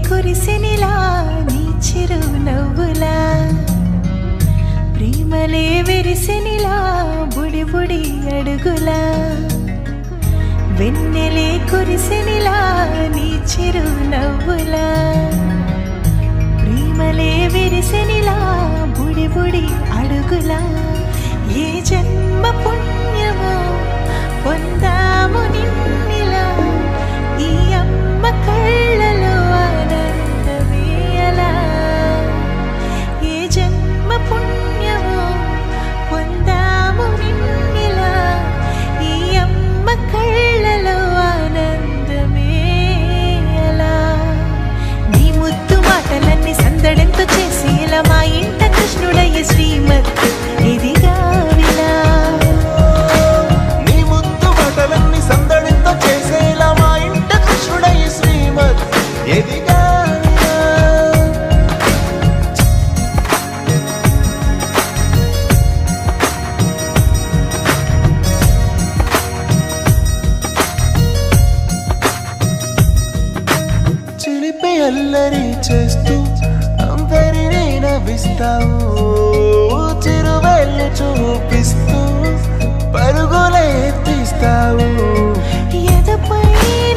కురిసెనిలా నీ చిరు నవ్వులా ప్రేమలే విరిసెనిలా బుడి బుడి అడుగులా వెన్నెలే కురిసెనిలా నీ చిరు నవ్వులా ప్రేమలే విరిసెనిలా బుడి బుడి అడుగులా ఏ జన్మ పుణ్యమో పొందాము నిన్నిలా ఈ అమ్మ కళ్ళలో ఆనందమే అలా ఏ జన్మ పుణ్యమో పొందాము నిన్నిలా ఈ అమ్మ కళ్ళలో ఆనందమే అలా నీ ముద్దు మాటలన్నీ సందడంతో చేసి ఇలా మా ఇంట కృష్ణుడయ్య శ్రీమత్ ఇదిగా విలా నీ ముద్దు మాటలన్నీ సందడితో చేసేలా మా ఇంట కృష్ణుడయ్య శ్రీమత్ ఎదిగా చిలిపి అల్లరి చేస్తూ అందరినీ నవ్విస్తావు చిరువెళ్ళు చూపిస్తూ పరుగులే తీస్తావు ఎదపై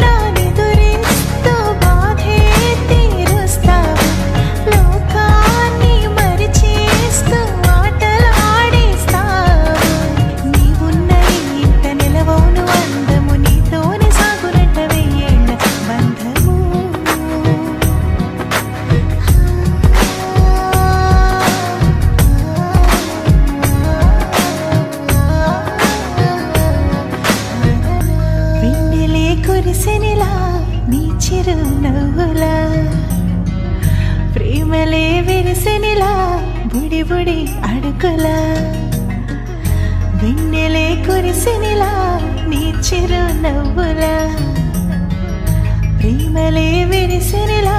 నా నిదురిస్తూ బాధే తీరుస్తావు లోకాన్ని మరిచేస్తూ ఆటలాడేస్తావు నీవున్న ఇంత నిలవవును అందము నీతోనే సాగునట్ట వెయ్యేళ్ళ బంధము వెన్నెలే కురిసెనిలా నీ చిరు నవ్వులా ప్రేమలే విరిసెనిలా బుడి బుడి అడుగులా వెన్నెలే కురిసెనిలా నీ చిరు నవ్వులా ప్రేమలే విరిసెనిలా